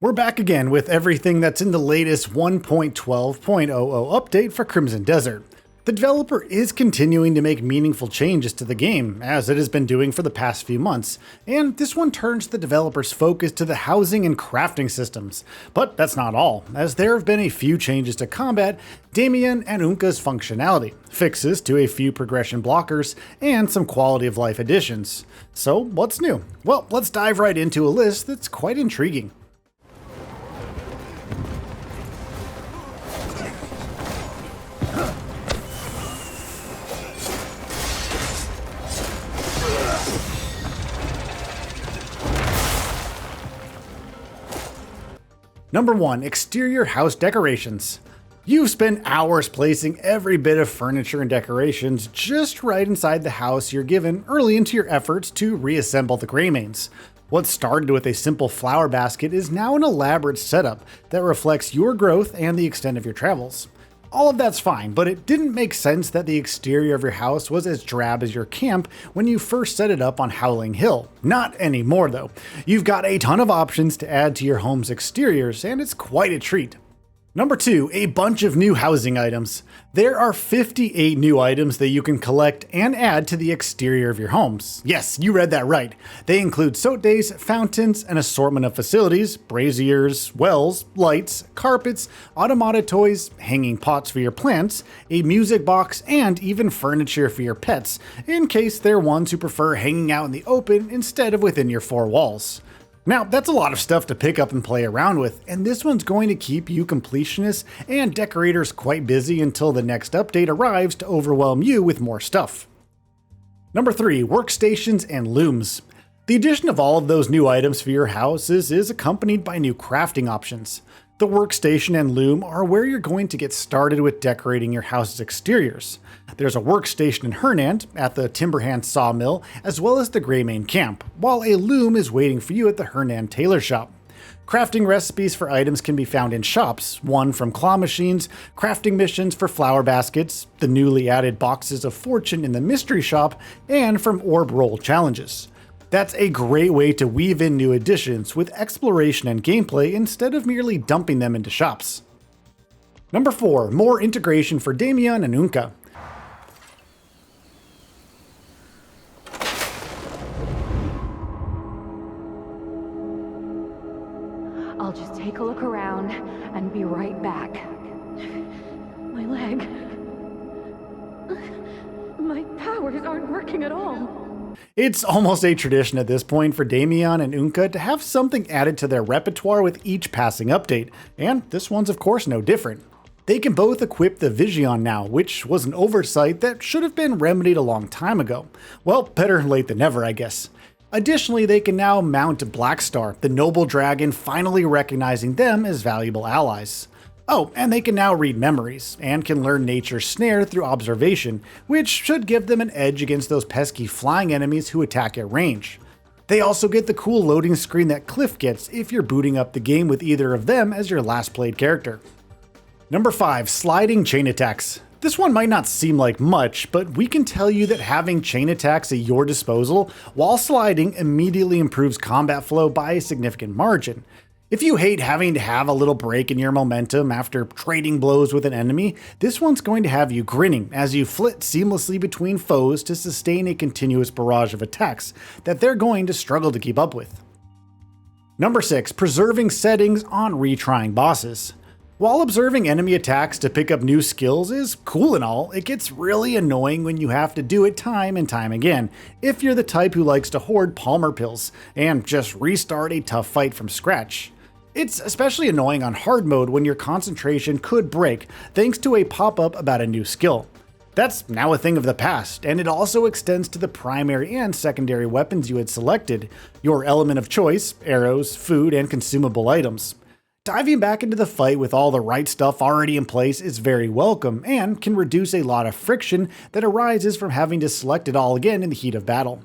We're back again with everything that's in the latest 1.12.00 update for Crimson Desert. The developer is continuing to make meaningful changes to the game, as it has been doing for the past few months, and this one turns the developer's focus to the housing and crafting systems. But that's not all, as there have been a few changes to combat, Damian and Unka's functionality, fixes to a few progression blockers, and some quality of life additions. So what's new? Well, let's dive right into a list that's quite intriguing. Number 1. Exterior house decorations. You've spent hours placing every bit of furniture and decorations just right inside the house you're given early into your efforts to reassemble the Greymanes. What started with a simple flower basket is now an elaborate setup that reflects your growth and the extent of your travels. All of that's fine, but it didn't make sense that the exterior of your house was as drab as your camp when you first set it up on Howling Hill. Not anymore though. You've got a ton of options to add to your home's exteriors, and it's quite a treat. Number 2, a bunch of new housing items. There are 58 new items that you can collect and add to the exterior of your homes. Yes, you read that right. They include sotes, fountains, an assortment of facilities, braziers, wells, lights, carpets, automata toys, hanging pots for your plants, a music box, and even furniture for your pets, in case they're ones who prefer hanging out in the open instead of within your four walls. Now, that's a lot of stuff to pick up and play around with, and this one's going to keep you completionists and decorators quite busy until the next update arrives to overwhelm you with more stuff. Number 3, workstations and looms. The addition of all of those new items for your houses is accompanied by new crafting options. The workstation and loom are where you're going to get started with decorating your house's exteriors. There's a workstation in Hernand at the Timberhand sawmill, as well as the Greymane camp, while a loom is waiting for you at the Hernand tailor shop. Crafting recipes for items can be found in shops, one from claw machines, crafting missions for flower baskets, the newly added boxes of fortune in the mystery shop, and from orb roll challenges. That's a great way to weave in new additions with exploration and gameplay instead of merely dumping them into shops. Number 4, more integration for Damian and Unka. I'll just take a look around and be right back. My leg. My powers aren't working at all. It's almost a tradition at this point for Damian and Unka to have something added to their repertoire with each passing update, and this one's of course no different. They can both equip the Vision now, which was an oversight that should have been remedied a long time ago. Well, better late than never, I guess. Additionally, they can now mount Blackstar, the noble dragon, finally recognizing them as valuable allies. Oh, and they can now read memories, and can learn Nature's Snare through observation, which should give them an edge against those pesky flying enemies who attack at range. They also get the cool loading screen that Cliff gets if you're booting up the game with either of them as your last played character. Number 5, sliding chain attacks. This one might not seem like much, but we can tell you that having chain attacks at your disposal while sliding immediately improves combat flow by a significant margin. If you hate having to have a little break in your momentum after trading blows with an enemy, this one's going to have you grinning as you flit seamlessly between foes to sustain a continuous barrage of attacks that they're going to struggle to keep up with. Number 6, preserving settings on retrying bosses. While observing enemy attacks to pick up new skills is cool and all, it gets really annoying when you have to do it time and time again if you're the type who likes to hoard Palmer pills and just restart a tough fight from scratch. It's especially annoying on hard mode when your concentration could break thanks to a pop-up about a new skill. That's now a thing of the past, and it also extends to the primary and secondary weapons you had selected, your element of choice, arrows, food, and consumable items. Diving back into the fight with all the right stuff already in place is very welcome and can reduce a lot of friction that arises from having to select it all again in the heat of battle.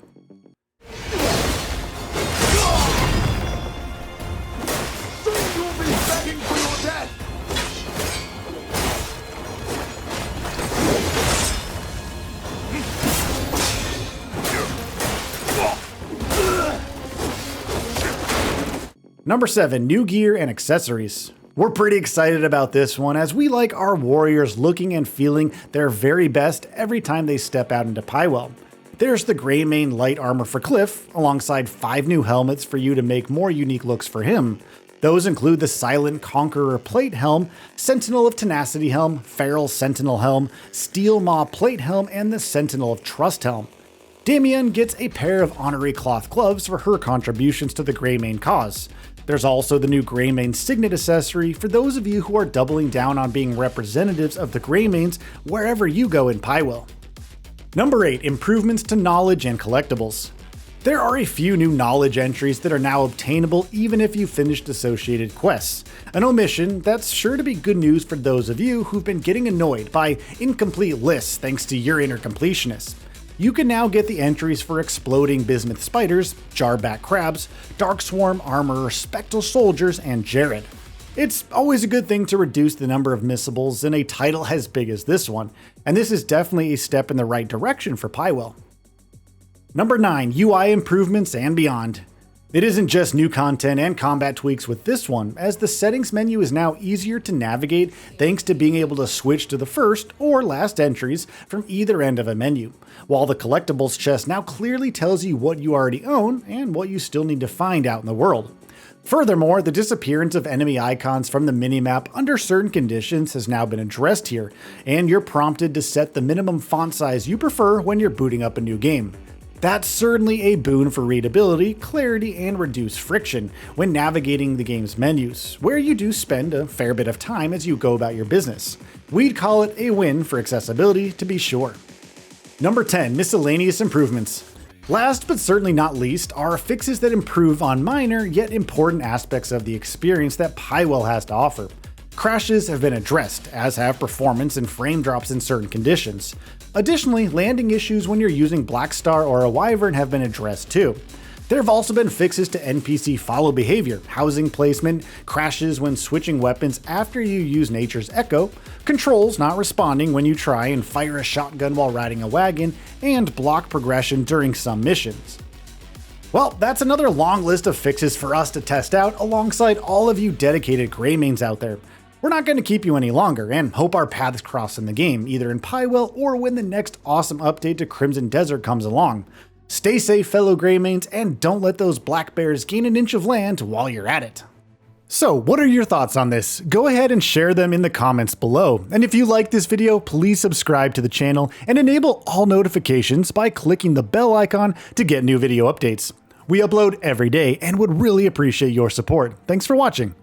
Number 7, new gear and accessories. We're pretty excited about this one as we like our warriors looking and feeling their very best every time they step out into Pywell. There's the Greymane light armor for Cliff, alongside 5 new helmets for you to make more unique looks for him. Those include the Silent Conqueror plate helm, Sentinel of Tenacity helm, Feral Sentinel helm, Steel Maw plate helm, and the Sentinel of Trust helm. Damian gets a pair of honorary cloth gloves for her contributions to the Greymane cause. There's also the new Greymane Signet accessory for those of you who are doubling down on being representatives of the Greymanes wherever you go in Pywell. Number 8, improvements to knowledge and collectibles. There are a few new knowledge entries that are now obtainable even if you finished associated quests. An omission that's sure to be good news for those of you who've been getting annoyed by incomplete lists thanks to your inner completionist. You can now get the entries for exploding bismuth spiders, jarback crabs, dark swarm armor, spectral soldiers, and Jared. It's always a good thing to reduce the number of missables in a title as big as this one, and this is definitely a step in the right direction for Pywell. Number 9, UI improvements and beyond. It isn't just new content and combat tweaks with this one, as the settings menu is now easier to navigate thanks to being able to switch to the first or last entries from either end of a menu, while the collectibles chest now clearly tells you what you already own and what you still need to find out in the world. Furthermore, the disappearance of enemy icons from the minimap under certain conditions has now been addressed here, and you're prompted to set the minimum font size you prefer when you're booting up a new game. That's certainly a boon for readability, clarity, and reduced friction when navigating the game's menus, where you do spend a fair bit of time as you go about your business. We'd call it a win for accessibility, to be sure. Number 10, miscellaneous improvements. Last but certainly not least are fixes that improve on minor yet important aspects of the experience that Pywell has to offer. Crashes have been addressed, as have performance and frame drops in certain conditions. Additionally, landing issues when you're using Black Star or a Wyvern have been addressed too. There have also been fixes to NPC follow behavior, housing placement, crashes when switching weapons after you use Nature's Echo, controls not responding when you try and fire a shotgun while riding a wagon, and block progression during some missions. Well, that's another long list of fixes for us to test out alongside all of you dedicated Greymanes out there. We're not going to keep you any longer and hope our paths cross in the game, either in Pywell or when the next awesome update to Crimson Desert comes along. Stay safe, fellow Greymanes, and don't let those black bears gain an inch of land while you're at it. So, what are your thoughts on this? Go ahead and share them in the comments below. And if you like this video, please subscribe to the channel and enable all notifications by clicking the bell icon to get new video updates. We upload every day and would really appreciate your support. Thanks for watching.